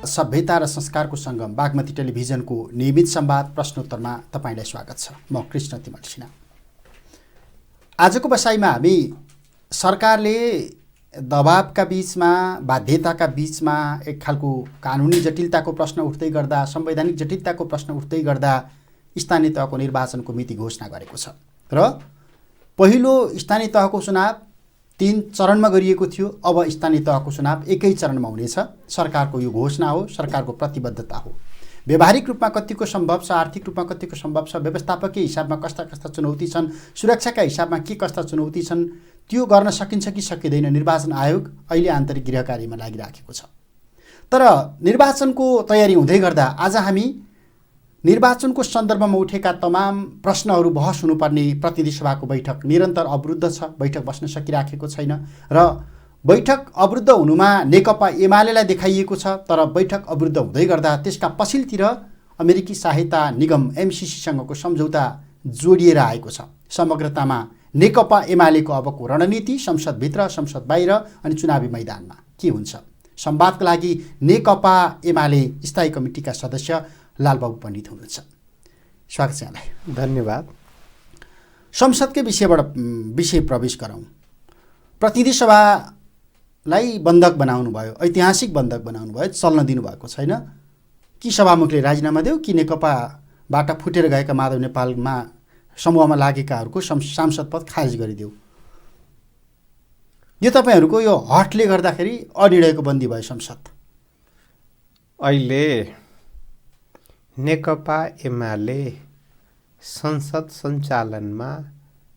सभ्यता र संस्कारको सङ्गम बागमती टेलिभिजनको नियमित संवाद प्रश्नोत्तरमा तपाईलाई स्वागत छ। म कृष्ण तिमल सिन्हा। आजको बसाइमा हामी सरकारले दबावका बीचमा, बाध्यताका बीचमा एक खालको कानुनी जटिलताको प्रश्न उठ्दै गर्दा, संवैधानिक जटिलताको प्रश्न उठ्दै गर्दा स्थानीय तहको निर्वाचनको मिति घोषणा गरेको छ र पहिलो स्थानीय तहको चुनाव 3 चरणमा गरिएको थियो। अब स्थानीय तहको चुनाव एकै चरणमा हुनेछ। सरकारको यो घोषणा हो, सरकारको प्रतिबद्धता हो। व्यावहारिक रूपमा कतिको सम्भव छ, आर्थिक रूपमा कतिको सम्भव छ, व्यवस्थापकीय हिसाबमा कस्ता कस्ता चुनौती छन्, सुरक्षाका हिसाबमा के कस्ता चुनौती छन्, त्यो गर्न सकिन्छ कि सकिँदैन, निर्वाचन आयोग अहिले आन्तरिक गृह कार्यमा लागिराखेको छ। तर निर्वाचनको तयारी हुँदै गर्दा आज हामी निर्वाचनको सन्दर्भमा उठेका तमाम प्रश्नहरू बहस हुनुपर्ने प्रतिनिधि सभाको बैठक निरन्तर अवरुद्ध छ, बैठक बस्न सकिराखेको छैन र बैठक अवरुद्ध हुनुमा नेकपा एमालेलाई देखाइएको छ। तर बैठक अवरुद्ध हुँदै गर्दा त्यसका पछिल्तिर अमेरिकी सहायता निगम एमसिसीसँगको सम्झौता जोडिएर आएको छ। समग्रतामा नेकपा एमालेको अबको रणनीति संसदभित्र, संसद बाहिर अनि चुनावी मैदानमा के हुन्छ? संवादका लागि नेकपा एमाले स्थायी कमिटीका सदस्य लालबाबु पण्डित हुनुहुन्छ। स्वागत छ यहाँलाई। धन्यवाद। संसदकै विषय प्रवेश गरौँ। प्रतिनिधि सभालाई बन्धक बनाउनु भयो, ऐतिहासिक बन्धक बनाउनु भयो, चल्न दिनुभएको छैन। कि सभामुखले राजीनामा देऊ कि नेकपाबाट फुटेर गएका माधव नेपालमा समूहमा लागेकाहरूको सांसद पद खारेज गरिदेऊ। यो तपाईँहरूको यो हटले गर्दाखेरि अनिर्णयको बन्दी भयो संसद। अहिले नेकपा एमाले संसद सञ्चालनमा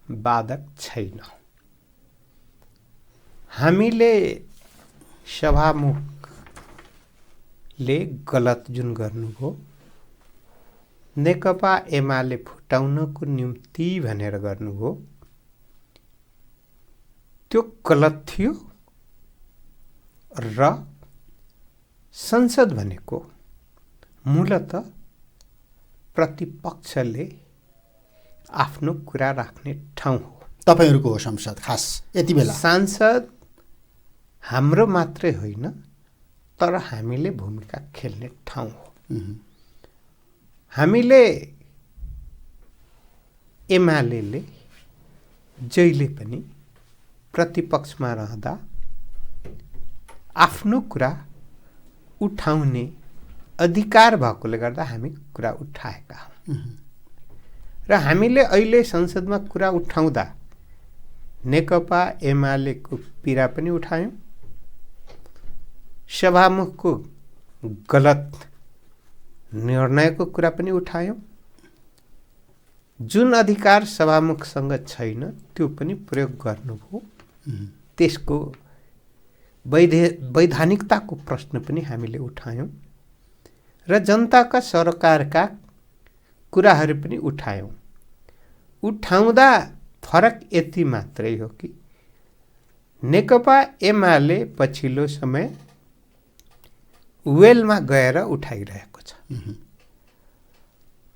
बाधक छैन। हामीले सभामुखले गलत जुन गर्नुभयो, नेकपा एमाले फुटाउनको निम्ति भनेर गर्नुभयो, त्यो गलत थियो र संसद भनेको मूलत प्रतिपक्षले आफ्नो कुरा राख्ने ठाउँ हो। तपाईहरूको हो संसद खास यति बेला। सांसद हाम्रो मात्रै होइन, तर हामीले भूमिका खेल्ने ठाउँ हो। हामीले एमालेले जहिले पनि प्रतिपक्षमा रहँदा आफ्नो कुरा उठाउने अधिकार भएकोले गर्दा हामी कुरा उठाएका हौँ र हामीले अहिले संसदमा कुरा उठाउँदा नेकपा एमालेको पीडा पनि उठायौँ, सभामुखको गलत निर्णयको कुरा पनि उठायौँ, जुन अधिकार सभामुखसँग छैन त्यो पनि प्रयोग गर्नुभयो, त्यसको वैधानिकताको प्रश्न पनि हामीले उठायौँ र जनताका सरकारका कुराहरू पनि उठायौँ। उठाउँदा फरक यति मात्रै हो कि नेकपा एमाले पछिल्लो समय वेलमा गएर उठाइरहेको छ।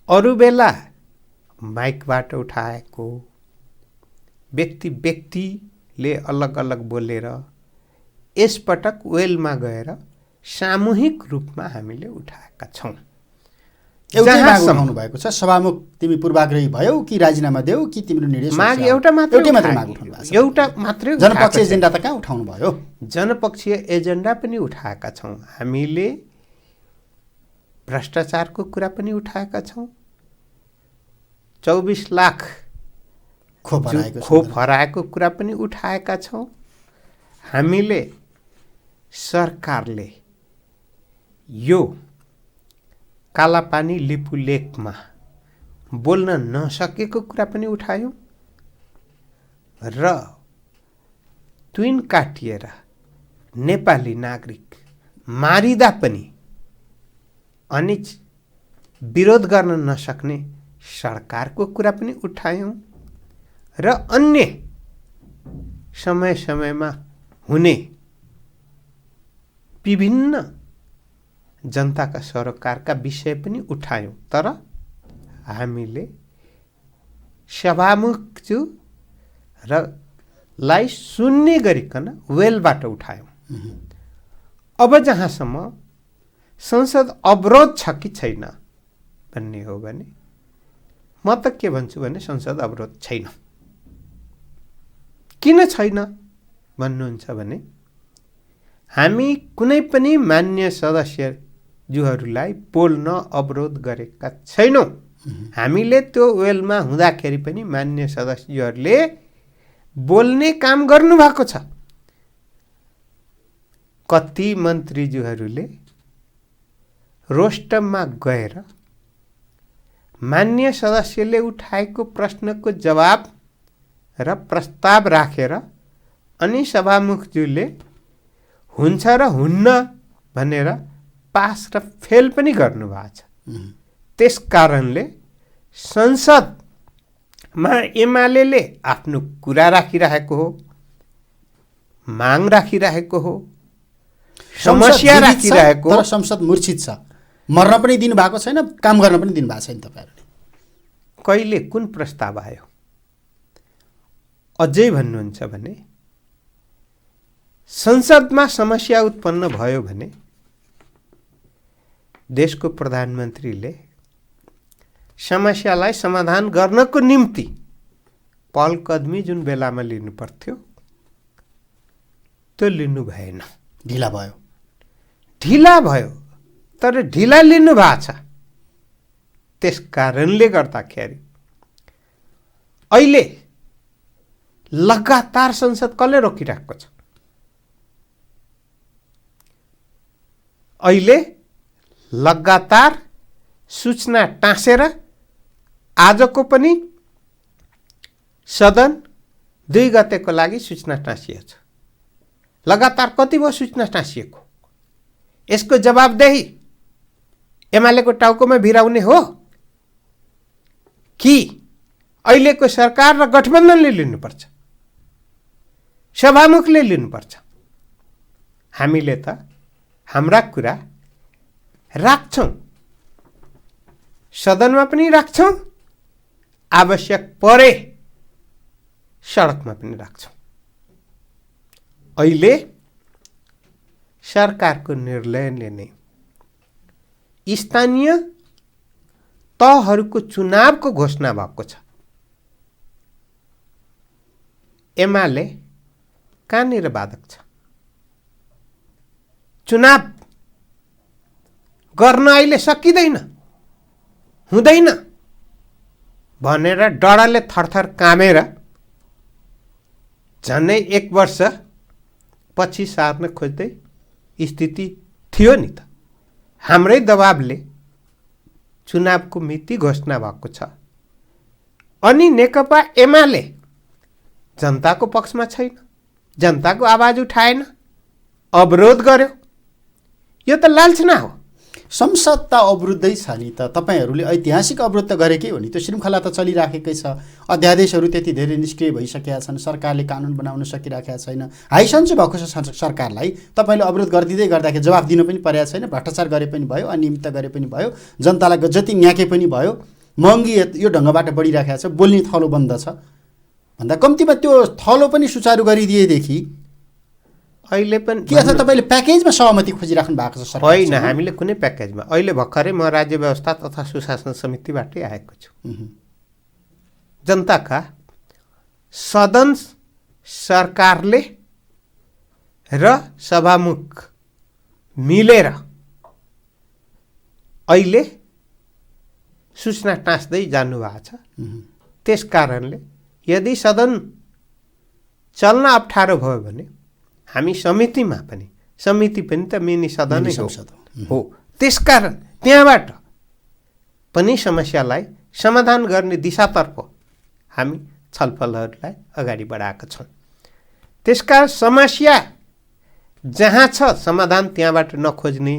अरू बेला माइकबाट उठाएको, व्यक्तिले अलग अलग बोलेर, यसपटक वेलमा गएर सामूहिक रूपमा हामीले उठाएका छौँ। एउटै माग उठाउनु भएको छ। सभामुख तिमी पूर्वाग्रही भयौ कि राजीनामा देऊ कि तिम्रो निर्णय माग एउटा मात्रै माग उठाउनु भएको छ। एउटा मात्रै जनपक्षीय एजेन्डा त कहाँ उठाउनु भयो? जनपक्षीय एजेन्डा पनि उठाएका छौँ। हामीले भ्रष्टाचारको कुरा पनि उठाएका छौँ। 24 लाख खोप हराएको कुरा पनि उठाएका छौँ। हामीले सरकारले यो कालापानी लिपुलेकमा बोल्न नसकेको कुरा पनि उठायौँ र तुइन काटिएर नेपाली नागरिक मारिदा पनि अनि विरोध गर्न नसक्ने सरकारको कुरा पनि उठायौँ र अन्य समय समयमा हुने विभिन्न जनताका सरकारका विषय पनि उठायौँ। तर हामीले सभामुखज्यू र लाई सुन्ने गरिकन वेलबाट उठायौँ। अब जहाँसम्म संसद अवरोध छ कि छैन भन्ने हो भने म त के भन्छु भने संसद अवरोध छैन। किन छैन भन्नुहुन्छ भने हामी कुनै पनि मान्य सदस्यज्यूहरूलाई बोल्न अवरोध गरेका छैनौँ। हामीले त्यो वेलमा हुँदाखेरि पनि मान्य सदस्यहरूले बोल्ने काम गर्नुभएको छ। कति मन्त्रीज्यूहरूले रोस्टममा गएर मान्य सदस्यले उठाएको प्रश्नको जवाब र प्रस्ताव राखेर अनि सभामुखज्यूले हुन्छ र हुन्न भनेर पास र फेल पनि गर्नुभएको छ। त्यस कारणले संसदमा एमाले आफ्नो कुरा राखिरहेको हो, माग राखिरहेको हो, समस्या राखिरहेको हो। तर संसद मूर्छित छ, मर्न पनि दिनु भएको छैन, काम गर्न पनि दिनु भएको छैन। तपाईहरुले कहिले कुन प्रस्ताव आयो? अझै भन्नुहुन्छ भने संसदमा समस्या उत्पन्न भयो भने देशको प्रधानमन्त्रीले समस्यालाई समाधान गर्नको निम्ति पहल कदमी जुन बेलामा लिनु पर्थ्यो त्यो लिनु भएन। ढिला भयो। ढिला भयो, तर ढिला लिनु भएको छ। त्यस कारणले गर्दाखेरि अहिले लगातार संसद कसले रोकिरहेको छ? अहिले लगातार सूचना टाँसेर आजको पनि सदन 2 गतेको लागि सूचना टाँसिएको छ। लगातार कति भयो सूचना टाँसिएको? यसको जवाबदेही एमालेको टाउकोमा भिराउने हो कि अहिलेको सरकार र गठबन्धनले लिनुपर्छ, सभामुखले लिनुपर्छ? हामीले त हाम्रा कुरा राख्छौं, सदनमा पनि राख्छौं, आवश्यक परे सडकमा पनि राख्छौं। अहिले सरकारको निर्णयले नै स्थानीय तहहरूको चुनावको घोषणा भएको छ। एमाले कहाँनिर बाधक छ? चुनाव गर्न अहिले सकिँदैन, हुँदैन भनेर डरले थरथर कामेर झन्डै 1 वर्ष पछि सार्न खोज्दै स्थिति थियो नि त। हाम्रै दबाबले चुनावको मिति घोषणा भएको छ अनि नेकपा एमाले जनताको पक्षमा छैन, जनताको आवाज उठाएन, अवरोध गर्यो। यो त लालचना हो। संसद त अवरुद्धै छ नि त। तपाईहरुले ऐतिहासिक अवरोध त गरेकै हो नि। त्यो श्रृङ्खला त चलिराखेकै छ। अध्यादेशहरू त्यति धेरै निष्क्रिय भइसकेका छन्, सरकारले कानुन बनाउन सकिराखेका छैन। हाइसन्च भएको छ सरकारलाई। तपाईले अवरोध गर्दिँदै गर्दाखेरि जवाफ दिनु पनि परेको छैन, भ्रष्टाचार गरे पनि भयो, अनियमितता गरे पनि भयो, जनतालाई जति न्याके पनि भयो, महँगी यो ढङ्गबाट बढिराखेको छ, बोल्ने थलो बन्द छ। भन्दा कम्तीमा त्यो थलो पनि सुचारू गरिदिएदेखि अहिले पनि के छ? तपाईले प्याकेजमा सहमति खोजिराख्नु भएको छ सरकार? होइन, हामीले कुनै प्याकेजमा। अहिले भर्खरै म राज्य व्यवस्था तथा सुशासन समितिबाटै आएको छु। जनताका सदन सरकारले र सभामुख मिलेर अहिले सूचना टाँस्दै जानुभएको छ। त्यस कारणले यदि सदन चल्न अप्ठ्यारो भयो भने हामी समितिमा पनि, समिति पनि त मिनी सदन हो। त्यसकारण त्यहाँबाट पनि समस्यालाई समाधान गर्ने दिशातर्फ हामी छलफलहरूलाई अगाडि बढाएका छौँ। त्यसकारण समस्या जहाँ छ समाधान त्यहाँबाट नखोज्ने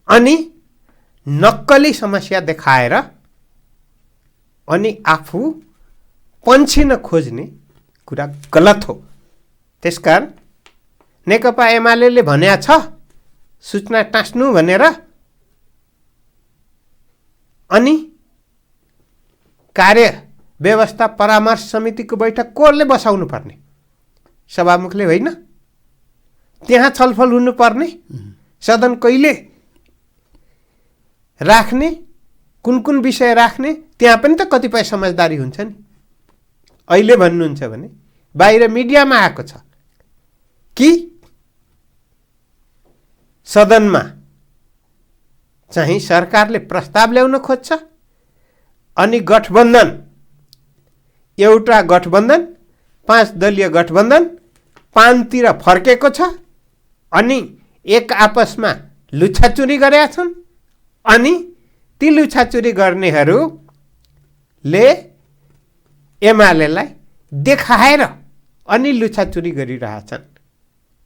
अनि नक्कली समस्या देखाएर अनि आफू पन्छिन खोज्ने कुरा गलत हो। त्यसकारण नेकपा एमाले भनेको छ सूचना टाँस्नु भनेर, अनि कार्य व्यवस्था परामर्श समितिको बैठक कोले बसाउनु पर्ने? सभामुखले होइन? त्यहाँ छलफल हुनुपर्ने, सदन कहिले राख्ने, कुन कुन विषय राख्ने, त्यहाँ पनि त कतिपय समझदारी हुन्छ नि। अहिले भन्नुहुन्छ भने बाहिर मिडियामा आएको छ कि सदनमा चाहिँ सरकारले प्रस्ताव ल्याउन खोज्छ अनि गठबन्धन, एउटा गठबन्धन 5 दलीय गठबन्धन पानतिर फर्केको छ अनि एक आपसमा लुछाचुरी गरेका छन् अनि ती लुछाचुरी गर्नेहरूले एमालेलाई देखाएर अनि लुछाचुरी गरिरहेछन्।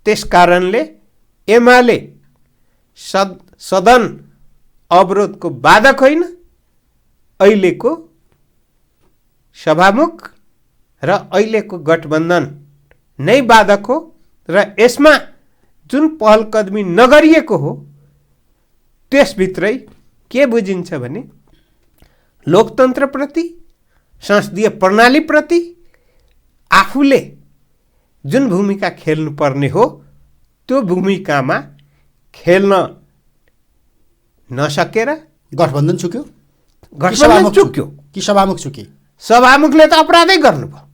त्यसकारणले एमाले सदन अवरोधको बाधक होइन, अहिलेको सभामुख र अहिलेको गठबन्धन नै बाधक हो र यसमा जुन पहलकदमी नगरिएको हो त्यसभित्रै के बुझिन्छ भने लोकतन्त्रप्रति, संसदीय प्रणालीप्रति आफूले जुन भूमिका खेल्नुपर्ने हो त्यो भूमिकामा खेल्न नसकेर गठबन्धन चुक्यो, गठबन्धन चुक्यो कि सभामुख चुके? सभामुखले त अपराधै गर्नुभयो,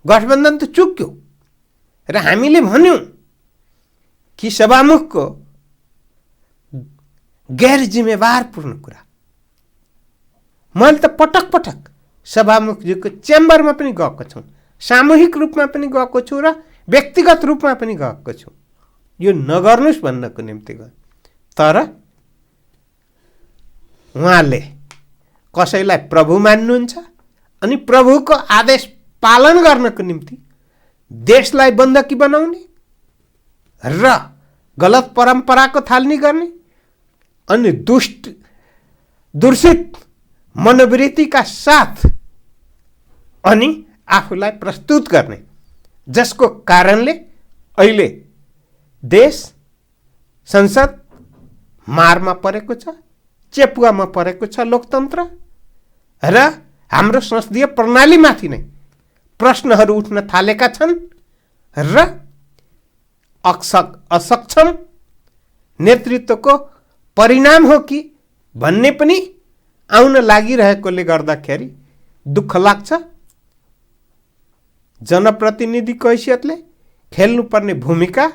गठबन्धन त चुक्यो। र हामीले भन्यौं कि सभामुखको गैर जिम्मेवारपूर्ण कुरा। मैले त पटक पटक सभामुखजीको च्याम्बरमा पनि गएको छु, सामूहिक रूपमा पनि गएको छु र व्यक्तिगत रूपमा पनि गएको छु, यो नगर्नुस् भन्नको निम्ति गयो। तर उहाँले कसैलाई प्रभु मान्नुहुन्छ अनि प्रभुको आदेश पालन गर्नको निम्ति देशलाई बन्दकी बनाउने र गलत परम्पराको थालनी गर्ने अनि दूषित मनोवृत्तिका साथ अनि आफूलाई प्रस्तुत गर्ने, जसको कारणले अहिले देश संसद मारमा परेको छ, चेपुवामा परेको छ लोकतन्त्र र हाम्रो संसदीय प्रणालीमाथि नै प्रश्नहरू उठ्न थालेका छन् र असक्षम नेतृत्वको परिणाम हो कि भन्ने पनि आउन लागिरहेकोले गर्दाखेरि दुःख लाग्छ। जनप्रतिनिधिको हैसियतले खेल्नुपर्ने भूमिका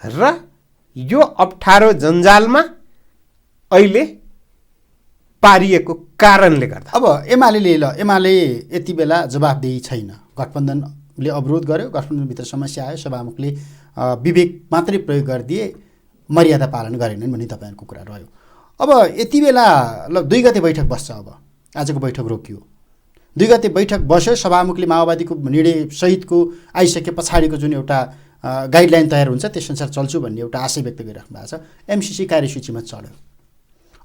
र यो अप्ठ्यारो जन्जालमा अहिले पारिएको कारणले गर्दा अब एमाले यति बेला जवाफदेही छैन। गठबन्धनले अवरोध गर्यो, गठबन्धनभित्र समस्या आयो, सभामुखले विवेक मात्रै प्रयोग गरिदिए, मर्यादा पालन गरेनन् भन्ने तपाईँहरूको कुरा रह्यो। अब यति बेला ल 2 गते बैठक बस्छ, अब आजको बैठक रोकियो, 2 गते बैठक बस्यो, सभामुखले माओवादीको निर्णय सहितको आइसके पछाडिको जुन एउटा गाइडलाइन तयार हुन्छ त्यसअनुसार चल्छु भन्ने एउटा आशय व्यक्त गरिराख्नु भएको छ, एमसिसी कार्यसूचीमा चल्यो।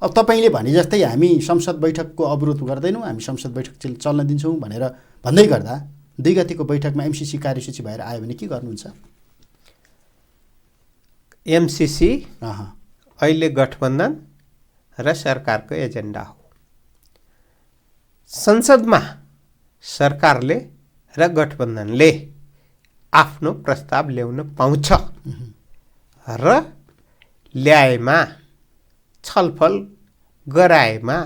अब तपाईँले भने जस्तै हामी संसद बैठकको अवरोध गर्दैनौँ, हामी संसद बैठक चल्न दिन्छौँ भनेर भन्दै गर्दा 2 गतेको बैठकमा एमसिसी कार्यसूची भएर आयो भने के गर्नुहुन्छ? एमसिसी अहिले गठबन्धन र सरकारको एजेन्डा हो। संसदमा सरकारले र गठबन्धनले आफ्नो प्रस्ताव ल्याउन पाउँछ र ल्याएमा छलफल गराएमा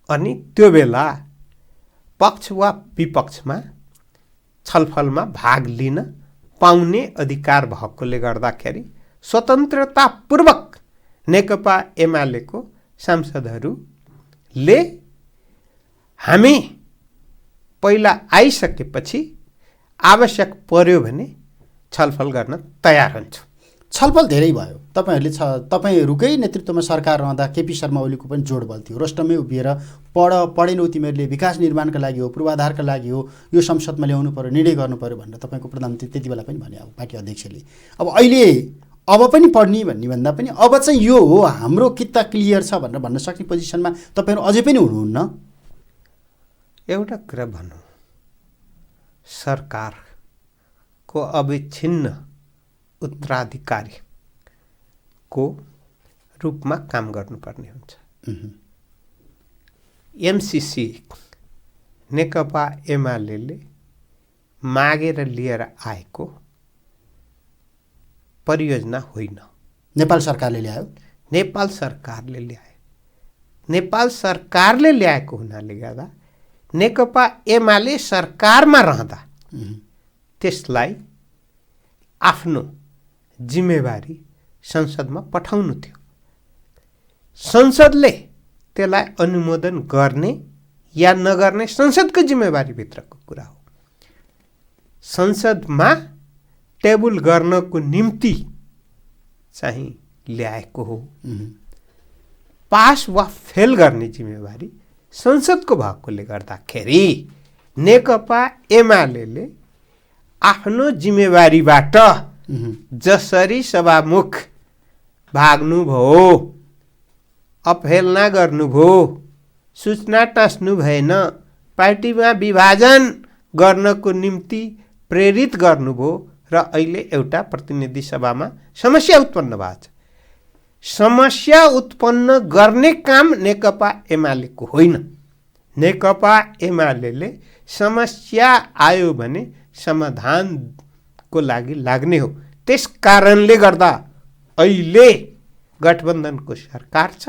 अनि त्यो बेला पक्ष वा विपक्षमा छलफलमा भाग लिन पाउने अधिकार भएकोले गर्दाखेरि स्वतन्त्रतापूर्वक नेकपा एमालेको सांसदहरूले हामी पहिला आइसकेपछि आवश्यक पर्यो भने छलफल गर्न तयार हुन्छौँ। छलफल धेरै भयो। तपाईँहरूकै नेतृत्वमा सरकार रहँदा केपी शर्मा ओलीको पनि जोड बल थियो, रोस्टममै उभिएर पढेनौ तिमीहरूले, विकास निर्माणका लागि हो, पूर्वाधारका लागि हो, यो संसदमा ल्याउनु पर्यो, निर्णय गर्नु पर्यो भनेर तपाईँको प्रधानमन्त्री त्यति बेला पनि भने, अब पार्टी अध्यक्षले। अब अहिले अब पनि पढ्ने भन्ने भन्दा पनि अब चाहिँ यो हो हाम्रो किता क्लियर छ भनेर भन्न सक्ने पोजिसनमा तपाईँहरू अझै पनि हुनुहुन्न। एउटा कुरा भनौँ, सरकारको अविच्छिन्न उत्तराधिकारीको रूपमा काम गर्नुपर्ने हुन्छ। एमसिसी नेकपा एमालेले मागेर लिएर आएको परियोजना होइन, नेपाल सरकारले ल्यायो। नेपाल सरकारले ल्यायो। नेपाल सरकारले ल्याएको हुनाले गर्दा नेकपा एमाले सरकारमा रहँदा त्यसलाई आफ्नो जिम्मेवारी संसदमा पठाउनु थियो। संसदले त्यसलाई अनुमोदन गर्ने या नगर्ने संसदको जिम्मेवारीभित्रको कुरा हो। संसदमा टेबल गर्नको निम्ति चाहिँ ल्याएको हो। पास वा फेल गर्ने जिम्मेवारी संसदको भएकोले गर्दाखेरि नेकपा एमाले आफ्नो जिम्मेवारीबाट जसरी सभामुख भाग्नुभयो, अवहेलना गर्नुभयो, सूचना टाँस्नु भएन, पार्टीमा विभाजन गर्नको निम्ति प्रेरित गर्नुभयो र अहिले एउटा प्रतिनिधि सभामा समस्या उत्पन्न भएको छ। समस्या उत्पन्न गर्ने काम नेकपा एमालेको होइन। नेकपा एमाले समस्या आयो भने समाधानको लागि लाग्ने हो। त्यस कारणले गर्दा अहिले गठबन्धनको सरकार छ।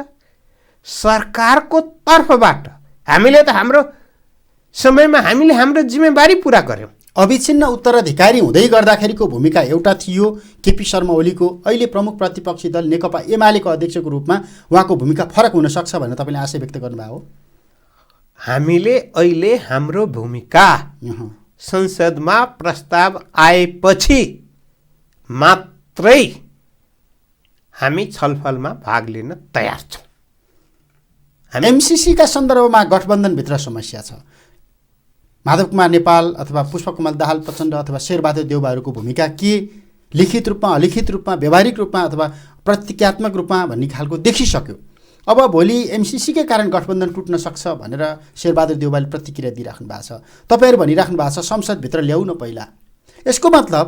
सरकारको तर्फबाट हामीले त हाम्रो समयमा हामीले हाम्रो जिम्मेवारी पुरा गर्यौँ। अविच्छिन्न उत्तराधिकारी हुँदै गर्दाखेरिको भूमिका एउटा थियो केपी शर्मा ओलीको। अहिले प्रमुख प्रतिपक्षी दल नेकपा एमालेको अध्यक्षको रूपमा उहाँको भूमिका फरक हुन सक्छ भनेर तपाईँले आशा व्यक्त गर्नुभएको हो। हामीले अहिले हाम्रो भूमिका संसदमा प्रस्ताव आएपछि मात्रै हामी छलफलमा भाग लिन तयार छौँ। एमसीसीका सन्दर्भमा गठबन्धनभित्र समस्या छ। माधव कुमार नेपाल अथवा पुष्पकमल दाहाल प्रचण्ड अथवा शेरबहादुर देउवाहरूको भूमिका के लिखित रूपमा, अलिखित रूपमा, व्यावहारिक रूपमा अथवा प्रतिक्रियात्मक रूपमा भन्ने खालको देखिसक्यो। अब भोलि एमसीसीकै कारण गठबन्धन टुट्न सक्छ भनेर शेरबहादुर देउवाले प्रतिक्रिया दिइराख्नु भएको छ। तपाईँहरू भनिराख्नु भएको छ संसदभित्र ल्याउ न पहिला। यसको मतलब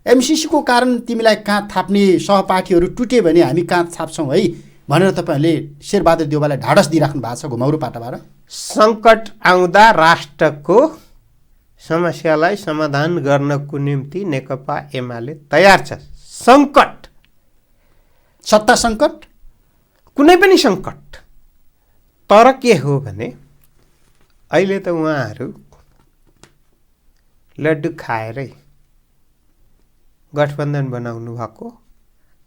एमसीसीको कारण तिमीलाई काँध थाप्ने सहपाठीहरू टुटे भने हामी काँध थाप्छौँ है भनेर तपाईँहरूले शेरबहादुर देउवालाई ढाडस दिइराख्नु भएको छ घुमाउरो पाटाबाट। सङ्कट आउँदा राष्ट्रको समस्यालाई समाधान गर्नको निम्ति नेकपा एमाले तयार छ। सङ्कट, सत्ता सङ्कट, कुनै पनि सङ्कट। तर के हो भने अहिले त उहाँहरू लड्डु खाएरै गठबन्धन बनाउनु भएको,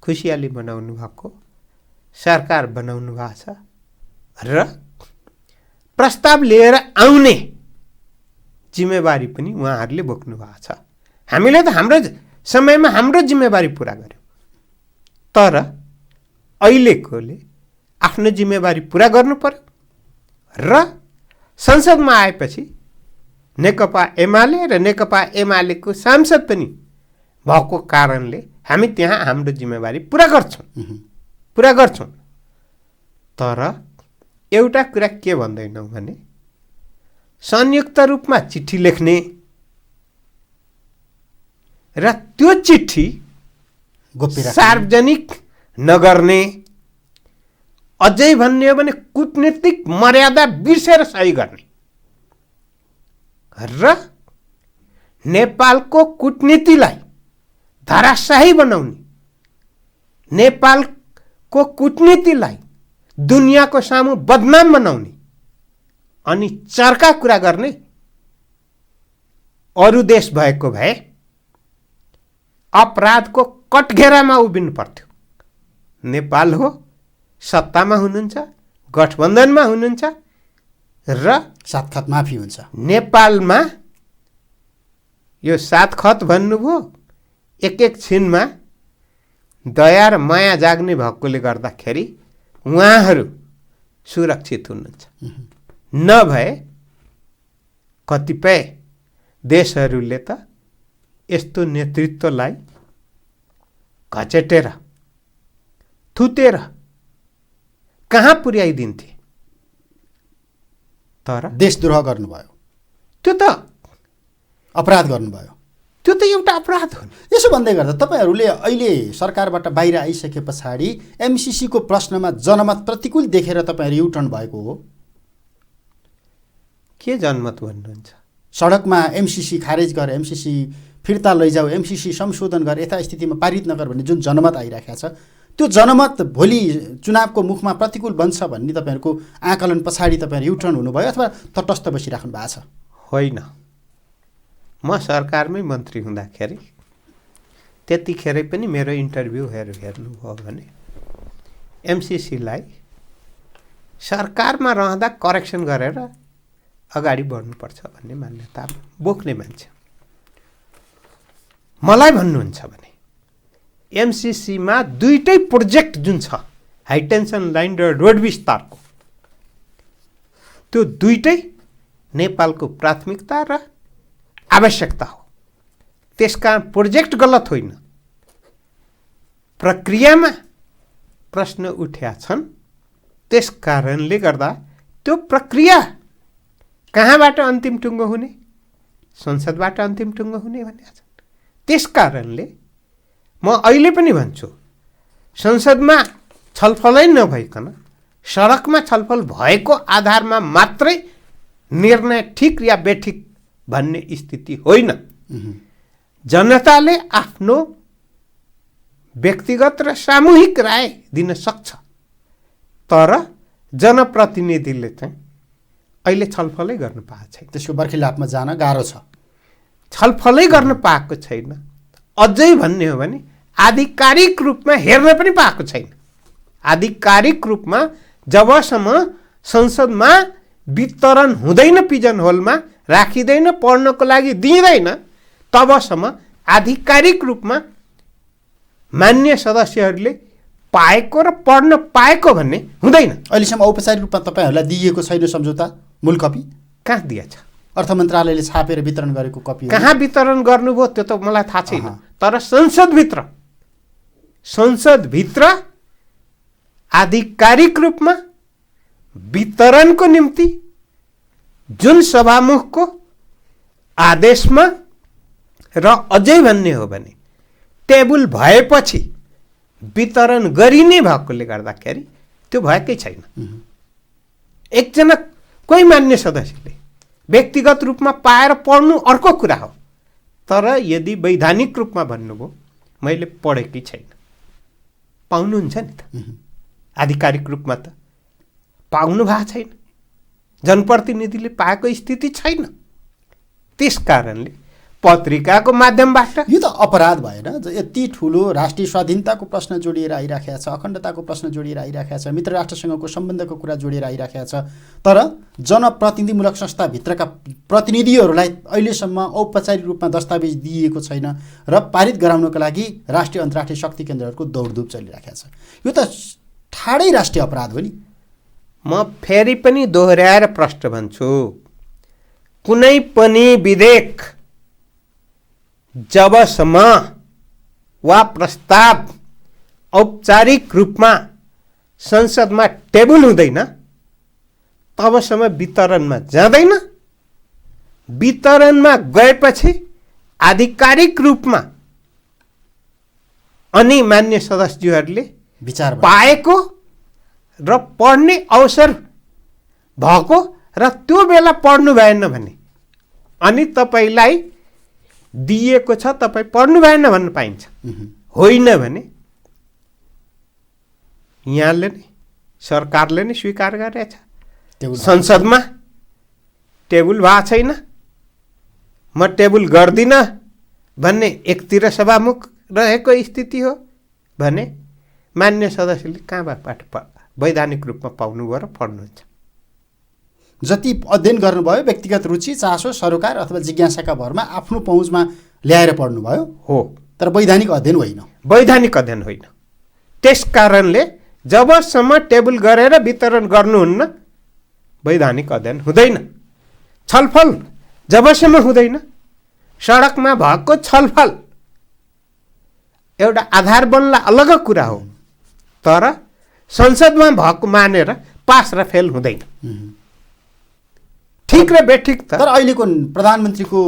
खुसियाली बनाउनु भएको, सरकार बनाउनु भएको छ र प्रस्ताव लिएर आउने जिम्मेवारी पनि उहाँहरूले बोक्नु भएको छ। हामीले त हाम्रो समयमा हाम्रो जिम्मेवारी पुरा गर्यौँ। तर अहिलेकोले आफ्नो जिम्मेवारी पुरा गर्नु पर्यो र संसदमा आएपछि नेकपा एमाले र नेकपा एमालेको सांसद पनि भएको कारणले हामी त्यहाँ हाम्रो जिम्मेवारी पुरा गर्छौँ। तर एउटा कुरा के भन्दैनौँ भने संयुक्त रूपमा चिठी लेख्ने र त्यो चिठी सार्वजनिक नगर्ने, अझै भन्ने हो भने कूटनीतिक मर्यादा बिर्सेर सही गर्ने र नेपालको कूटनीतिलाई धराशायी बनाउने, नेपालको कूटनीतिलाई दुनियाँको सामु बदनाम बनाउने अनि चर्का कुरा गर्ने अरू देश भएको भए अपराधको कटघेरामा उभिनु पर्थ्यो। नेपाल हो, सत्तामा हुनुहुन्छ, गठबन्धनमा हुनुहुन्छ र सात खत माफी हुन्छ। नेपालमा यो सात खत भन्नुभयो, एक छिनमा दया र माया जाग्ने भएकोले गर्दाखेरि उहाँहरू सुरक्षित हुनुहुन्छ। नभए कतिपय देशहरूले त यस्तो नेतृत्वलाई घचेटेर थुतेर कहाँ पुर्याइदिन्थे। तर देशद्रोह गर्नुभयो, त्यो त अपराध गर्नुभयो, त्यो त एउटा अपराध हो। यसो भन्दै गर्दा तपाईँहरूले अहिले सरकारबाट बाहिर आइसके पछाडि एमसीसीको प्रश्नमा जनमत प्रतिकूल देखेर तपाईँहरू युटर्न भएको हो। के जनमत भन्नुहुन्छ? सडकमा एमसीसी खारेज गर, एमसीसी फिर्ता लैजाऊ, एमसीसी संशोधन गर, यथास्थितिमा पारित नगर भन्ने जुन जनमत आइराखेको छ त्यो जनमत भोलि चुनावको मुखमा प्रतिकूल बन्छ भन्ने तपाईँहरूको आकलन पछाडि तपाईँहरू युटर्न हुनुभयो अथवा तटस्थ बसिराख्नु भएको छ? होइन, म सरकारमै मन्त्री हुँदाखेरि त्यतिखेरै पनि मेरो इन्टरभ्यू हेर्नुभयो भने एमसिसीलाई सरकारमा रहँदा करेक्सन गरेर अगाडि बढ्नुपर्छ भन्ने मान्यता बोक्ने मान्छे। मलाई भन्नुहुन्छ भने एमसिसीमा दुईटै प्रोजेक्ट जुन छ, हाइटेन्सन लाइन र रोड विस्तारको, त्यो दुईटै नेपालको प्राथमिकता र आवश्यकता हो। त्यसका प्रोजेक्ट गलत होइन, प्रक्रियामा प्रश्न उठ्या छन्। त्यस कारणले गर्दा त्यो प्रक्रिया कहाँबाट अन्तिम टुङ्गो हुने, संसदबाट अन्तिम टुङ्गो हुने भनेका छन्। त्यस कारणले म अहिले पनि भन्छु, संसदमा छलफलै नभइकन सडकमा छलफल भएको आधारमा मात्रै निर्णय ठिक या बेठिक भन्ने स्थिति होइन। जनताले आफ्नो व्यक्तिगत र सामूहिक राय दिन सक्छ, तर जनप्रतिनिधिले चाहिँ अहिले छलफलै गर्न पाएको छैन। त्यसको बर्खिलाफमा जान गाह्रो छ। छलफलै गर्न पाएको छैन। अझै भन्ने हो भने आधिकारिक रूपमा हेर्न पनि पाएको छैन। आधिकारिक रूपमा जबसम्म संसदमा वितरण हुँदैन, पिजन होलमा राखिँदैन, पढ्नको लागि दिइँदैन, तबसम्म आधिकारिक रूपमा मान्य सदस्यहरूले पाएको र पढ्न पाएको भन्ने हुँदैन। अहिलेसम्म औपचारिक रूपमा तपाईँहरूलाई दिइएको छैन सम्झौता मूल कपी? कहाँ दिएछ? अर्थ मन्त्रालयले छापेर वितरण गरेको कपी कहाँ वितरण गर्नुभयो त्यो त मलाई थाहा छैन। तर संसदभित्र आधिकारिक रूपमा वितरणको निम्ति जुन सभामुखको आदेशमा र अझै भन्ने हो भने टेबल भएपछि वितरण गरिने भएकोले गर्दाखेरि त्यो भएकै छैन। एकजना कोही मान्य सदस्यले व्यक्तिगत रूपमा पाएर पढ्नु अर्को कुरा हो, तर यदि वैधानिक रूपमा भन्नुभयो मैले पढेकै छैन, पाउनुहुन्छ नि त। आधिकारिक रूपमा त पाउनु भएको छैन, जनप्रतिनिधिले पाएको स्थिति छैन। त्यस कारणले पत्रिकाको माध्यमबाट यो त अपराध भएन? यति ठुलो राष्ट्रिय स्वाधीनताको प्रश्न जोडिएर आइराखेको छ, अखण्डताको प्रश्न जोडिएर आइराखेको छ, मित्र राष्ट्रसँगको सम्बन्धको कुरा जोडिएर आइराखेको छ, तर जनप्रतिनिधिमूलक संस्थाभित्रका प्रतिनिधिहरूलाई अहिलेसम्म औपचारिक रूपमा दस्तावेज दिइएको छैन र पारित गराउनको लागि राष्ट्रिय अन्तर्राष्ट्रिय शक्ति केन्द्रहरूको दौडधुप चलिराखेको छ। यो त ठाडै राष्ट्रिय अपराध हो नि। म फेरि पनि दोहोऱ्याएर प्रश्न भन्छु, कुनै पनि विधेयक जबसम्म वा प्रस्ताव औपचारिक रूपमा संसदमा टेबल हुँदैन तबसम्म वितरणमा जाँदैन। वितरणमा गएपछि आधिकारिक रूपमा अनि मान्य सदस्यहरूले विचार पाएको र पढ्ने अवसर भएको र त्यो बेला पढ्नु भएन भने अनि तपाईँलाई दिएको छ, तपाईँ पढ्नु भएन भन्न पाइन्छ। होइन भने यहाँले नै सरकारले नै स्वीकार गरेछ, संसदमा टेबल भएको छैन, म टेबल गर्दिनँ भन्ने एकतिर सभामुख रहेको स्थिति हो भने मान्य सदस्यले कहाँबाट वैधानिक रूपमा पाउनुभयो र पढ्नुहुन्छ। जति अध्ययन गर्नुभयो व्यक्तिगत रुचि, चासो, सरोकार अथवा जिज्ञासाका भरमा आफ्नो पहुँचमा ल्याएर पढ्नुभयो हो, तर वैधानिक अध्ययन होइन। वैधानिक अध्ययन होइन। त्यस कारणले जबसम्म टेबल गरेर वितरण गर्नुहुन्न वैधानिक अध्ययन हुँदैन। छलफल जबसम्म हुँदैन, सडकमा भएको छलफल एउटा आधार बन्ला अलग कुरा हो, तर संसदमा भएको मानेर पास र फेल हुँदैन। ठिक र बेठिक त तर अहिलेको प्रधानमन्त्रीको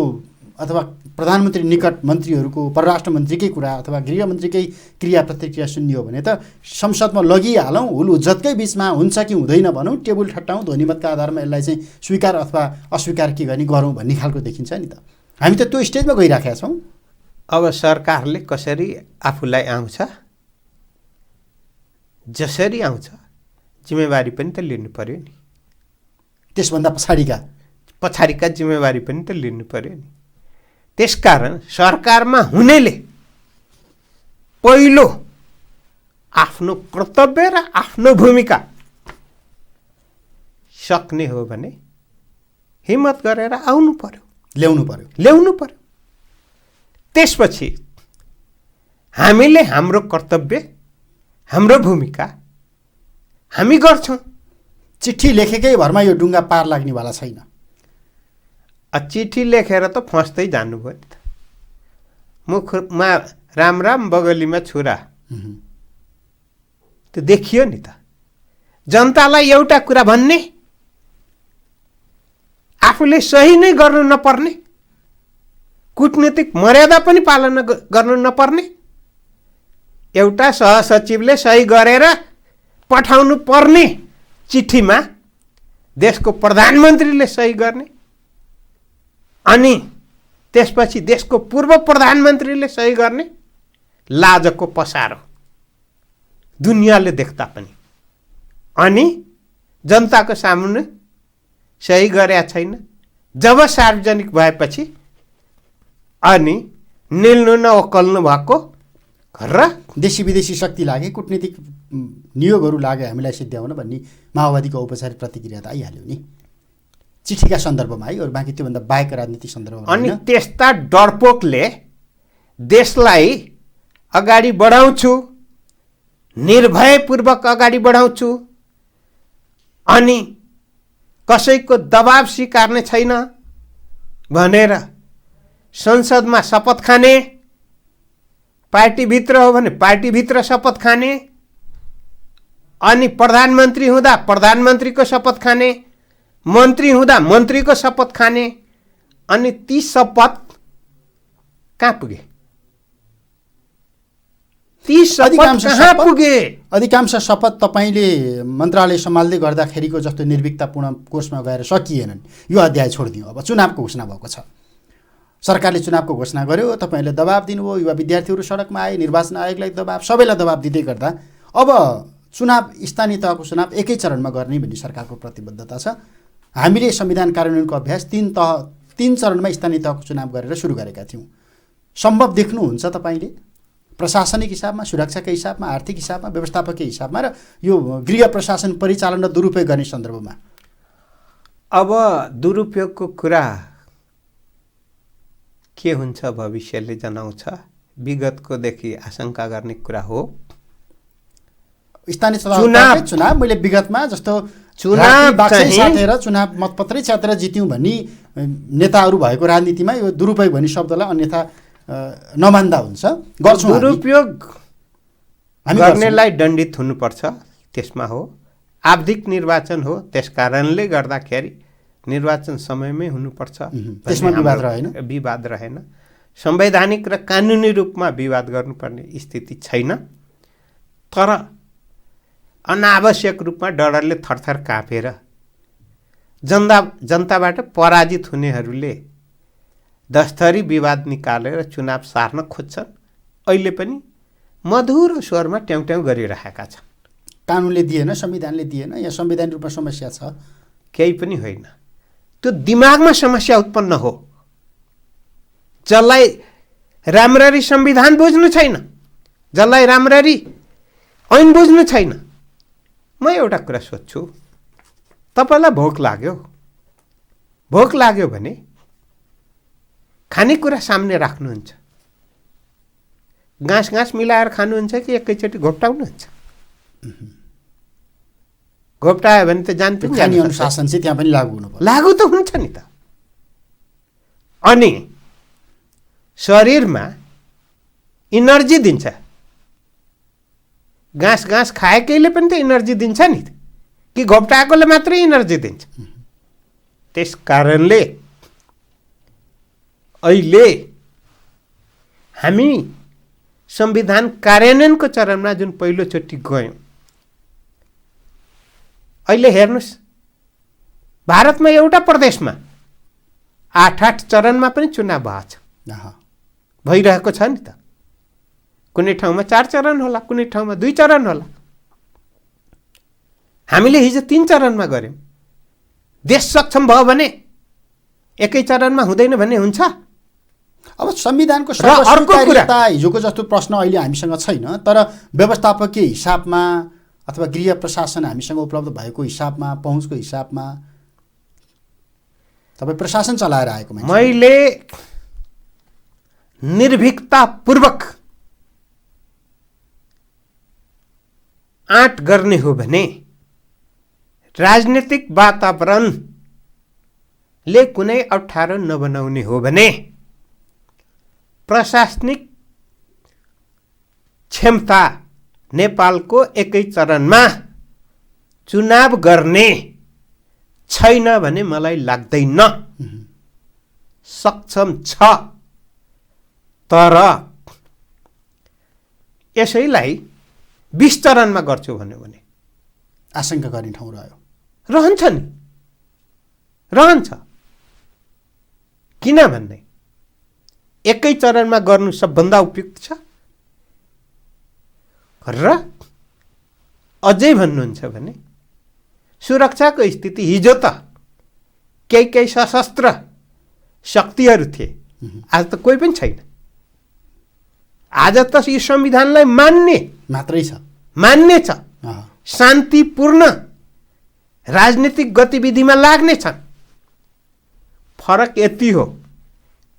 अथवा प्रधानमन्त्री निकट मन्त्रीहरूको परराष्ट्र मन्त्रीकै कुरा अथवा गृहमन्त्रीकै क्रिया प्रतिक्रिया सुन्नियो भने त संसदमा लगिहालौँ, हुल हुज्जतकै बिचमा हुन्छ कि हुँदैन भनौँ, टेबल ठट्टाउँ, ध्वनिमतका आधारमा यसलाई चाहिँ स्वीकार अथवा अस्वीकार के गर्ने गरौँ भन्ने खालको देखिन्छ नि त। हामी त त्यो स्टेजमा गइराखेका छौँ। अब सरकारले कसरी आफूलाई आउँछ जसरी आउँछ जिम्मेवारी पनि त लिनु पर्यो नि। त्यसभन्दा पछाडिका जिम्मेवारी पनि त लिनु पर्यो नि। त्यसकारण सरकारमा हुनेले पहिलो आफ्नो कर्तव्य र आफ्नो भूमिका सक्ने हो भने हिम्मत गरेर आउनु पर्यो, ल्याउनु पर्यो। त्यसपछि हामीले हाम्रो कर्तव्य, हाम्रो भूमिका हामी गर्छौँ। चिठी लेखेकै भरमा यो डुङ्गा पार लाग्नेवाला छैन। चिठी लेखेर त फस्दै जानुभयो नि त। मुखमा राम राम बगलीमा छुरा, त्यो देखियो नि त। जनतालाई एउटा कुरा भन्ने, आफूले सही नै गर्नु नपर्ने, कूटनीतिक मर्यादा पनि पालना गर्नु नपर्ने, एउटा सहसचिवले सही गरेर पठाउनु पर्ने चिठीमा देशको प्रधानमन्त्रीले सही गर्ने, अनि त्यसपछि देशको पूर्व प्रधानमन्त्रीले सही गर्ने, लाजको पसारो दुनियाँले देख्दा पनि। अनि जनताको सामुन्ने सही गरेका छैन। जब सार्वजनिक भएपछि अनि निल्नु नओकल्नु भएको र देशी विदेशी शक्ति लागे, कूटनीतिक नियोगहरू लागे हामीलाई सिद्ध्याउन भन्ने माओवादीको औपचारिक प्रतिक्रिया त आइहाल्यो नि चिठीका सन्दर्भमा है, अरू बाँकी त्योभन्दा बाहेक राजनीतिक सन्दर्भमा। अनि त्यस्ता डरपोकले देशलाई अगाडि बढाउँछु, निर्भयपूर्वक अगाडि बढाउँछु, अनि कसैको दबाब स्वीकार्ने छैन भनेर संसदमा शपथ खाने, पार्टीभित्र हो भने पार्टीभित्र शपथ खाने, अनि प्रधानमन्त्री हुँदा प्रधानमन्त्रीको शपथ खाने, मन्त्री हुँदा मन्त्रीको शपथ खाने, अनि ती शपथ कहाँ पुगे? ती शपथ कहाँ पुगे? अधिकांश शपथ तपाईँले मन्त्रालय सम्हाल्दै गर्दाखेरिको जस्तो निर्भीकतापूर्ण कोर्समा गएर सकिएनन्। यो अध्याय छोडिदिउँ। अब चुनावको घोषणा भएको छ, सरकारले चुनावको घोषणा गर्यो, तपाईँहरूले दबाब दिनुभयो, युवा विद्यार्थीहरू सडकमा आए, निर्वाचन आयोगलाई दबाब, सबैलाई दबाब दिँदै गर्दा अब चुनाव, स्थानीय तहको चुनाव एकै चरणमा गर्ने भन्ने सरकारको प्रतिबद्धता छ। हामीले संविधान कार्यान्वयनको अभ्यास तीन चरणमा स्थानीय तहको चुनाव गरेर सुरु गरेका थियौँ। सम्भव देख्नुहुन्छ तपाईँले प्रशासनिक हिसाबमा, सुरक्षाकै हिसाबमा, आर्थिक हिसाबमा, व्यवस्थापकीय हिसाबमा र यो गृह प्रशासन परिचालन र दुरुपयोग गर्ने सन्दर्भमा? अब दुरुपयोगको कुरा के हुन्छ भविष्यले जनाउँछ। विगतकोदेखि आशंका गर्ने कुरा हो। स्थानीय तहको चुनाव मैले विगतमा जस्तो चुनाव साथेर चुनाव मतपत्रै च्यातेर जित्यौँ भन्ने नेताहरू भएको राजनीतिमा यो दुरुपयोग भन्ने शब्दलाई अन्यथा नमान्दा हुन्छ। गर्छौँ, दुरुपयोग गर्नेलाई दण्डित हुनुपर्छ, त्यसमा हो। आवधिक निर्वाचन हो, त्यस कारणले गर्दाखेरि निर्वाचन समयमै हुनुपर्छ, त्यसमा विवाद रहेन। संवैधानिक र कानुनी रूपमा विवाद गर्नुपर्ने स्थिति छैन। तर अनावश्यक रूपमा डरले थरथर काँपेर जनताबाट पराजित हुनेहरूले दस्तरी विवाद निकालेर चुनाव सार्न खोज्छन्। अहिले पनि मधुरो स्वरमा ट्याउट्याउ गरिरहेका छन्। कानुनले दिएन, संविधानले दिएन, यहाँ संवैधानिक रूपमा समस्या छ, केही पनि होइन। त्यो दिमागमा समस्या उत्पन्न हो। जसलाई राम्ररी संविधान बुझ्नु छैन, जसलाई राम्ररी ऐन बुझ्नु छैन। म एउटा कुरा सोध्छु, तपाईँलाई भोक लाग्यो भने खानेकुरा सामने राख्नुहुन्छ, घाँस मिलाएर खानुहुन्छ कि एकैचोटि घोप्टाउनुहुन्छ? घोप्टायो भने त जान पनि खाने अनुशासन चाहिँ त्यहाँ पनि लागु त हुन्छ नि त। अनि शरीरमा इनर्जी दिन्छ। घाँस खाएकैले पनि त इनर्जी दिन्छ नि, कि घोप्टाएकोले मात्रै इनर्जी दिन्छ? त्यस कारणले अहिले हामी संविधान कार्यान्वयनको चरणमा जुन पहिलोचोटि गयौँ, अहिले हेर्नुहोस्, भारतमा एउटा प्रदेशमा 8 चरणमा पनि चुनाव भएको छ, भइरहेको छ नि त। कुनै ठाउँमा 4 चरण होला, कुनै ठाउँमा 2 चरण होला। हामीले हिजो 3 चरणमा गर्यौं। देश सक्षम भयो भने एकै चरणमा हुँदैन भन्ने हुन्छ? अब संविधानको र अर्को कुरा, हिजोको जस्तो प्रश्न अहिले हामीसँग छैन, तर व्यवस्थापकीय हिसाबमा अथवा गृह प्रशासन हामीसँग उपलब्ध भएको हिसाबमा, पहुँचको हिसाबमा तपाईँ प्रशासन चलाएर आएको मान्छे, मैले निर्भीकतापूर्वक आँट गर्ने हो भने राजनीतिक वातावरणले कुनै अप्ठ्यारो नबनाउने हो भने प्रशासनिक क्षमता नेपालको एकै चरणमा चुनाव गर्ने छैन भने मलाई लाग्दैन। सक्षम छ, तर यसैलाई 20 चरणमा गर्छु भन्यो भने आशंका गर्ने ठाउँ रहन्छ नि, रहन्छ। किन भन्ने एकै चरणमा गर्नु सबभन्दा उपयुक्त छ। र अझै भन्नुहुन्छ भने सुरक्षाको स्थिति हिजो त केही सशस्त्र शक्तिहरू थिए, आज त कोही पनि छैन। आज त यो संविधानलाई मान्ने छ, शान्तिपूर्ण राजनीतिक गतिविधिमा लाग्ने छन्। फरक यति हो,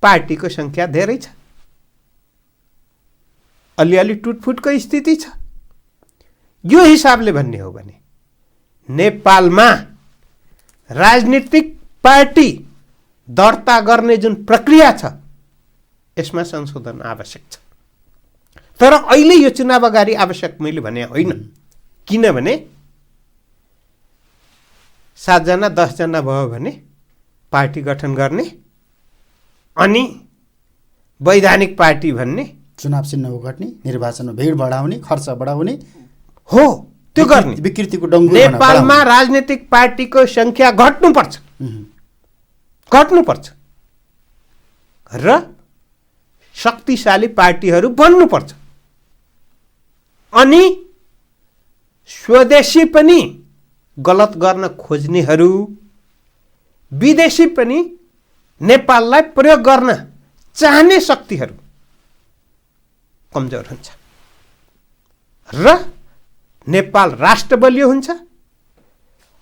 पार्टीको संख्या धेरै छ, अलिअलि टुटफुटको स्थिति छ। यो हिसाबले भन्ने हो भने नेपालमा राजनीतिक पार्टी दर्ता गर्ने जुन प्रक्रिया छ यसमा संशोधन आवश्यक छ। तर अहिले यो चुनाव अगाडि आवश्यक मैले भने होइन। किनभने 7 जना 10 जना भयो भने पार्टी गठन गर्ने अनि वैधानिक पार्टी भन्ने, चुनाव चिन्ह घट्ने, निर्वाचनमा भिड बढाउने, खर्च बढाउने हो, त्यो गर्ने विकृतिको डङ्गु। नेपालमा राजनीतिक पार्टीको संख्या घट्नुपर्छ र शक्तिशाली पार्टीहरू बन्नुपर्छ। अनि स्वदेशी पनि गलत गर्न खोज्नेहरू, विदेशी पनि नेपाललाई प्रयोग गर्न चाहने शक्तिहरू कमजोर हुन्छ र नेपाल राष्ट्र बलियो हुन्छ,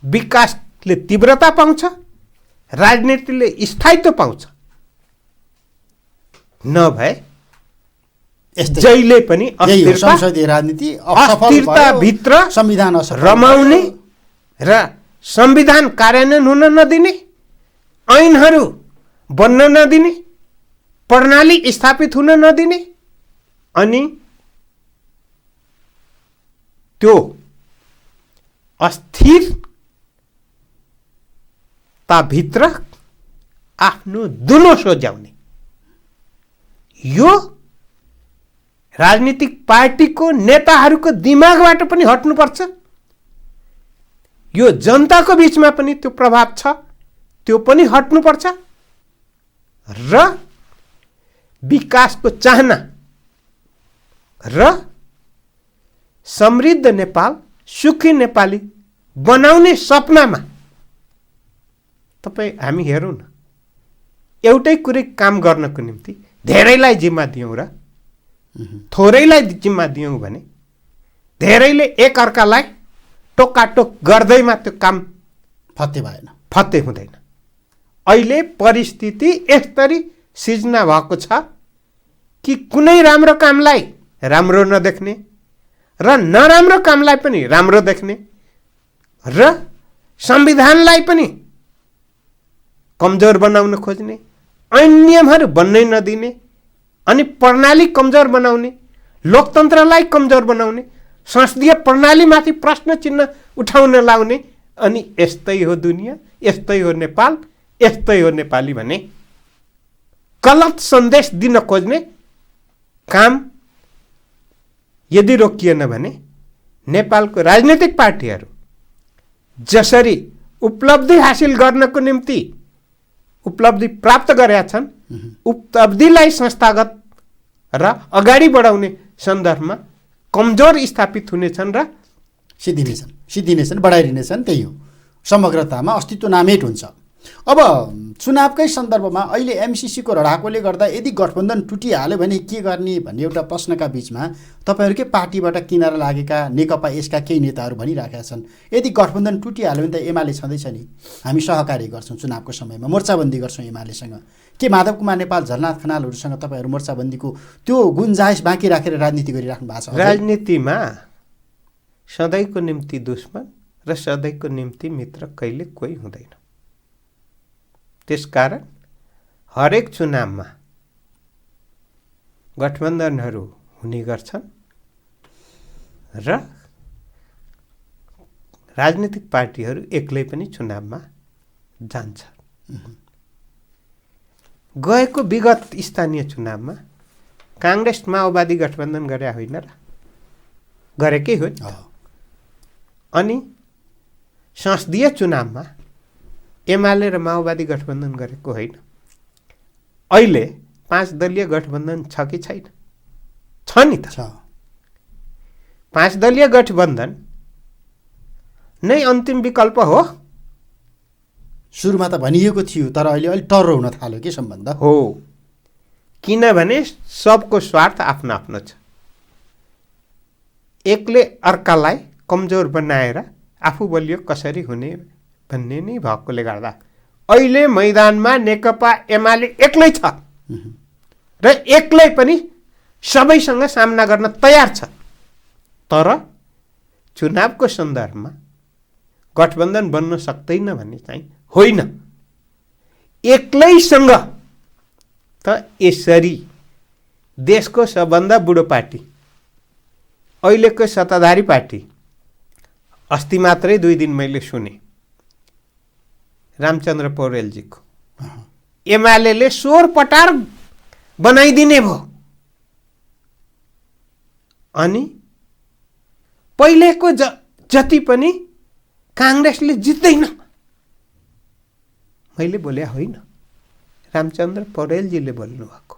विकासले तीव्रता पाउँछ, राजनीतिले स्थायित्व पाउँछ। नभए जहिले पनि अस्थिरताभित्र संविधान रमाउने र संविधान कार्यान्वयन हुन नदिने, ऐनहरू बन्न नदिने, प्रणाली स्थापित हुन नदिने, अनि त्यो अस्थिरताभित्र आफ्नो दुलो सोझ्याउने, यो राजनीतिक पार्टीको नेताहरूको दिमागबाट पनि हट्नुपर्छ। यो जनताको बीचमा पनि त्यो प्रभाव छ, त्यो पनि हट्नुपर्छ। र विकासको चाहना र समृद्ध नेपाल, सुखी नेपाली बनाउने सपनामा तपाईँ हामी हेरौँ न, एउटै कुरै काम गर्नको निम्ति धेरैलाई जिम्मा दियौँ र थोरैलाई जिम्मा दियौँ भने धेरैले एकअर्कालाई टोकाटोक गर्दैमा त्यो काम फत्ते हुँदैन। अहिले परिस्थिति यसरी सिर्जना भएको छ कि कुनै राम्रो कामलाई राम्रो नदेख्ने र नराम्रो कामलाई पनि राम्रो देख्ने र संविधानलाई पनि कमजोर बनाउन खोज्ने, ऐन नियमहरू बन्नै नदिने, अनि प्रणाली कमजोर बनाउने, लोकतन्त्रलाई कमजोर बनाउने, संसदीय प्रणालीमाथि प्रश्न चिन्ह उठाउन लाउने। अनि यस्तै हो दुनियाँ, यस्तै हो नेपाल, यस्तै हो नेपाली भने गलत सन्देश दिन खोज्ने काम यदि रोकिएन भने नेपालको राजनीतिक पार्टीहरू जसरी उपलब्धि हासिल गर्नको निम्ति उपलब्धि प्राप्त गरेका छन्, उपलब्धिलाई संस्थागत र अगाडि बढाउने सन्दर्भमा कमजोर स्थापित हुनेछन् र सिद्धिनेछन् बढाइदिनेछन्, त्यही हो। समग्रतामा अस्तित्व नामेट हुन्छ। अब चुनावकै सन्दर्भमा अहिले एमसिसीको लडाकुले गर्दा यदि गठबन्धन टुटिहाल्यो भने के गर्ने भन्ने एउटा प्रश्नका बिचमा तपाईँहरूकै पार्टीबाट किनारा लागेका नेकपा यसका केही नेताहरू भनिरहेका छन्, यदि गठबन्धन टुटिहाल्यो भने त एमाले छँदैछ नि, हामी सहकार्य गर्छौँ, चुनावको समयमा मोर्चाबन्दी गर्छौँ एमालेसँग। के माधव कुमार नेपाल, झलनाथ खनालहरूसँग तपाईँहरू मोर्चाबन्दीको त्यो गुन्जाइस बाँकी राखेर राजनीति गरिराख्नु भएको छ? राजनीतिमा सधैँको निम्ति दुश्मन र सधैँको निम्ति मित्र कहिले कोही हुँदैन। त्यसकारण हरेक चुनावमा गठबन्धनहरू हुने गर्छन् र राजनीतिक पार्टीहरू एक्लै पनि चुनावमा जान्छन्। गएको विगत स्थानीय चुनावमा काङ्ग्रेस माओवादी गठबन्धन गरे होइन र? गरेकै हो। अनि संसदीय चुनावमा एमाले र माओवादी गठबन्धन गरेको होइन। अहिले 5 दलीय गठबन्धन छ कि छैन? छ नि त। 5 दलीय गठबन्धन नै अन्तिम विकल्प हो। सुरुमा त भनिएको थियो, तर अहिले अलिक टर्रो हुन थाल्यो के सम्बन्ध हो, किनभने सबको स्वार्थ आफ्नो आफ्नो छ। एकले अर्कालाई कमजोर बनाएर आफू बलियो कसरी हुने भन्ने नै भएकोले गर्दा अहिले मैदानमा नेकपा एमाले एक्लै छ र एक्लै पनि सबैसँग सामना गर्न तयार छ। तर चुनावको सन्दर्भमा गठबन्धन बन्न सक्दैन भन्ने चाहिँ होइन। एक्लैसँग त यसरी देशको सबभन्दा बुढो पार्टी, अहिलेको सत्ताधारी पार्टी, अस्ति मात्रै 2 दिन मैले सुने रामचन्द्र पौडेलजीको, एमालेले 16 पटार बनाइदिने भयो। अनि पहिलेको जति पनि काङ्ग्रेसले जित्दैन। मैले बोले होइन, रामचन्द्र पौडेलजीले बोल्नु भएको।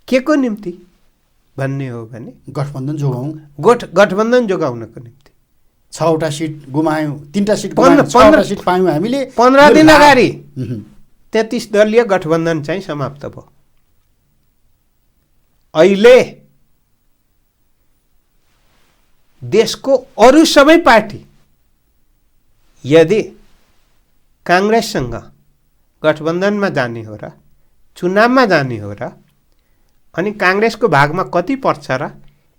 के को निम्ति भन्ने हो भने गठबन्धन जोगाउँ, गठबन्धन जोगाउनको निम्ति। 6वटा सिट गुमायौँ, 3टा सिट गुमायौँ, 6वटा सिट पायौँ हामीले। 15 दिन अगाडि 33 दलीय गठबन्धन चाहिँ समाप्त भयो। अहिले देशको अरू सबै पार्टी यदि काङ्ग्रेससँग गठबन्धनमा जाने हो र चुनावमा जाने हो र अनि काङ्ग्रेसको भागमा कति पर्छ र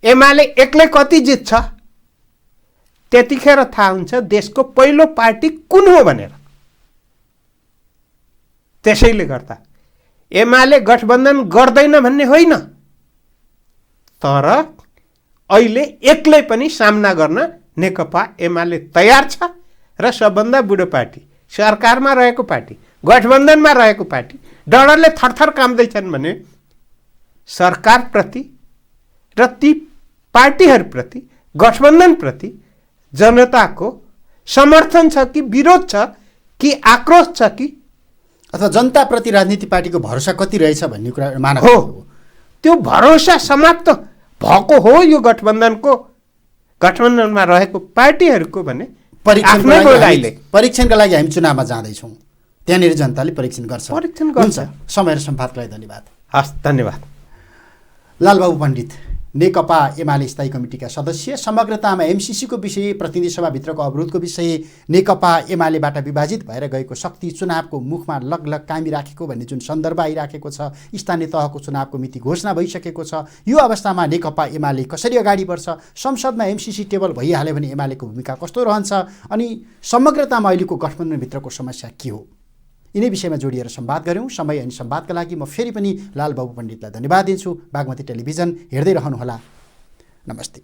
एमाले एक्लै कति जित्छ, त्यतिखेर थाहा हुन्छ देशको पहिलो पार्टी कुन हो भनेर। त्यसैले गर्दा एमाले गठबन्धन गर्दैन भन्ने होइन, तर अहिले एक्लै पनि सामना गर्न नेकपा एमाले तयार छ र सबभन्दा बुढो पार्टी, सरकारमा रहेको पार्टी, गठबन्धनमा रहेको पार्टी डरले थरथर काम्दैछन् भने सरकारप्रति र ती पार्टीहरूप्रति, गठबन्धनप्रति जनताको समर्थन छ कि विरोध छ कि आक्रोश छ कि अथवा जनताप्रति राजनीतिक पार्टीको भरोसा कति रहेछ भन्ने कुरा मानक हो। त्यो भरोसा समाप्त भएको हो यो गठबन्धनमा रहेको पार्टीहरूको भने परीक्षणका लागि हामी चुनावमा जाँदैछौँ, त्यहाँनिर जनताले परीक्षण गर्छ। हुन्छ, समय र सम्वादको लागि धन्यवाद। हस्, धन्यवाद। लालबाबु पण्डित, नेकपा एमाले स्थायी कमिटीका सदस्य, समग्रतामा एमसिसीको विषय, प्रतिनिधि सभाभित्रको अवरोधको विषय, नेकपा एमालेबाट विभाजित भएर गएको शक्ति चुनावको मुखमा लगलग कामिराखेको भन्ने जुन सन्दर्भ आइराखेको छ, स्थानीय तहको चुनावको मिति घोषणा भइसकेको छ, यो अवस्थामा नेकपा एमाले कसरी अगाडि बढ्छ, संसदमा एमसिसी टेबल भइहाल्यो भने एमालेको भूमिका कस्तो रहन्छ, अनि समग्रतामा अहिलेको गठबन्धनभित्रको समस्या के हो, यिनै विषयमा जोडिएर संवाद गऱ्यौँ। समय अनि संवादका लागि म फेरि पनि लालबाबु पण्डितलाई धन्यवाद दिन्छु। बागमती टेलिभिजन हेर्दै रहनुहोला। नमस्ते।